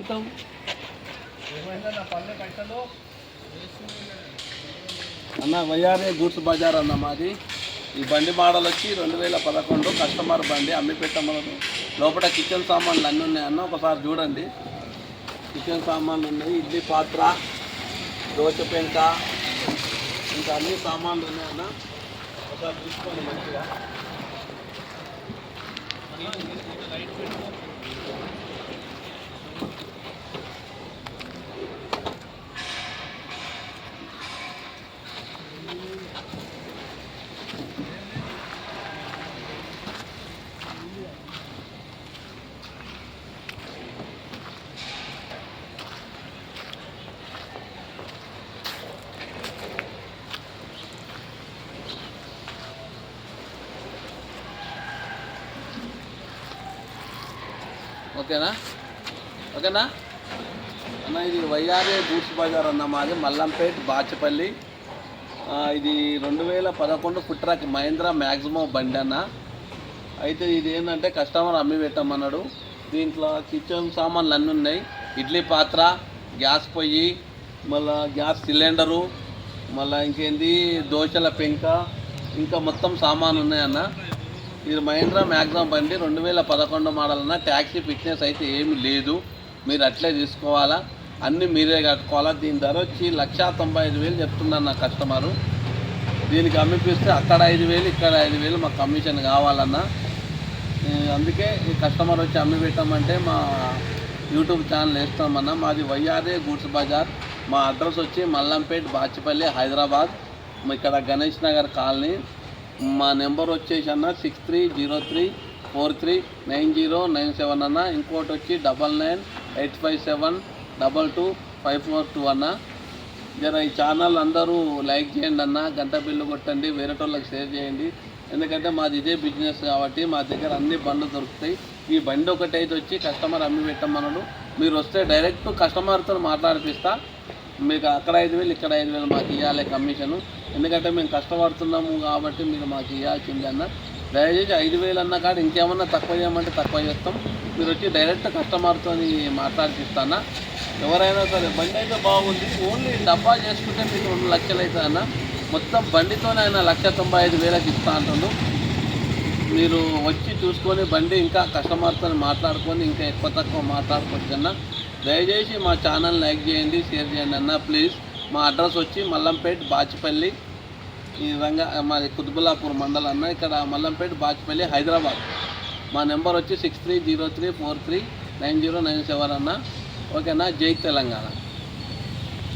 చెప్తావు? అన్న వయ్యారే గూడ్స్ బజార్ అన్న మాది. ఈ బండి మోడల్ వచ్చి 2011 కస్టమర్ బండి అమ్మి పెట్టమన్నది. లోపల కిచెన్ సామాన్లు అన్నీ ఉన్నాయన్న, ఒకసారి చూడండి. కిచెన్ సామాన్లు ఉన్నాయి, ఇడ్లీ పాత్ర, దోశ పెంక, ఇంకా అన్ని సామాన్లు ఉన్నాయన్న. ఒకసారి చూసుకోండి మంచిగా. ఓకేనా ఓకేనా అన్న, ఇది వయ్యారే గూడ్స్ బజార్ అన్న మాది, మల్లంపేట్ బాచపల్లి. ఇది 2011 ఫుట్రాక్ మహేంద్ర మ్యాక్సిమం బండి అన్న. అయితే ఇది ఏంటంటే కస్టమర్ అమ్మి పెట్టమన్నాడు. దీంట్లో కిచెన్ సామాన్లు అన్నీ ఉన్నాయి, ఇడ్లీ పాత్ర, గ్యాస్ పొయ్యి, మళ్ళీ గ్యాస్ సిలిండరు, మళ్ళీ ఇంకేంది దోశల పెంక, ఇంకా మొత్తం సామాన్లు ఉన్నాయన్న. ఇది మహేంద్ర మ్యాక్సిమం బండి 2011 మోడల్ అన్న. ట్యాక్సీ ఫిట్నెస్ అయితే ఏమి లేదు, మీరు అట్లే తీసుకోవాలా, అన్నీ మీరే కట్టుకోవాలా. దీని ధర వచ్చి 1,95,000 చెప్తున్నాను నా కస్టమరు. దీనికి అమ్మిపిస్తే అక్కడ 5,000 ఇక్కడ 5,000 మాకు కమిషన్ కావాలన్నా. అందుకే ఈ కస్టమర్ వచ్చి అమ్మి పెట్టామంటే మా యూట్యూబ్ ఛానల్ వేస్తామన్నా. మాది వయ్యారే గూడ్స్ బజార్. మా అడ్రస్ వచ్చి మల్లంపేట్ బాచిపల్లి హైదరాబాద్. ఇక్కడ గణేష్ నగర్ కాలనీ. మా నెంబర్ వచ్చేసి అన్న 6303439097 అన్న. ఇంకోటి వచ్చి 9985722542 అన్న. జర ఈ ఛానల్ అందరూ లైక్ చేయండి అన్న, గంట బిల్లు కొట్టండి, వేరే వాళ్ళకి షేర్ చేయండి. ఎందుకంటే మాది ఇదే బిజినెస్ కాబట్టి మా దగ్గర అన్ని బండ్లు దొరుకుతాయి. ఈ బండి ఒకటైతే వచ్చి కస్టమర్ అమ్మి పెట్టమన్నాడు. మీరు వస్తే డైరెక్ట్ కస్టమర్తో మాట్లాడిపిస్తా. మీకు అక్కడ 5,000 ఇక్కడ 5,000 మాకు ఇవ్వాలి కమిషను. ఎందుకంటే మేము కష్టపడుతున్నాము కాబట్టి మీరు మాకు ఇవ్వాల్సింది అన్న. దయచేసి 5,000 అన్న కాడ ఇంకేమన్నా తక్కువ చేయమంటే తక్కువ చేస్తాం. మీరు వచ్చి డైరెక్ట్ కస్టమర్తో మాట్లాడిపిస్తానా. ఎవరైనా సరే బండి అయితే బాగుంది, ఓన్లీ డబ్బా చేసుకుంటే మీకు 2 లక్షలు అవుతుంది అన్న. మొత్తం బండితోనే ఆయన 1,95,000 ఇస్తా అంటుండు. మీరు వచ్చి చూసుకొని బండి ఇంకా కస్టమర్తో మాట్లాడుకొని ఇంకా ఎక్కువ తక్కువ మాట్లాడుకోవచ్చు అన్న. దయచేసి మా ఛానల్ లైక్ చేయండి, షేర్ చేయండి అన్న ప్లీజ్. మా అడ్రస్ వచ్చి మల్లంపేట్ బాచిపల్లి, ఈ విధంగా మాది కుతుబుల్లాపూర్ మండలం అన్న. ఇక్కడ మల్లంపేట్ బాచిపల్లి హైదరాబాద్. మా నెంబర్ వచ్చి 6303439097 అన్న. ఓకేనా. జై తెలంగాణ.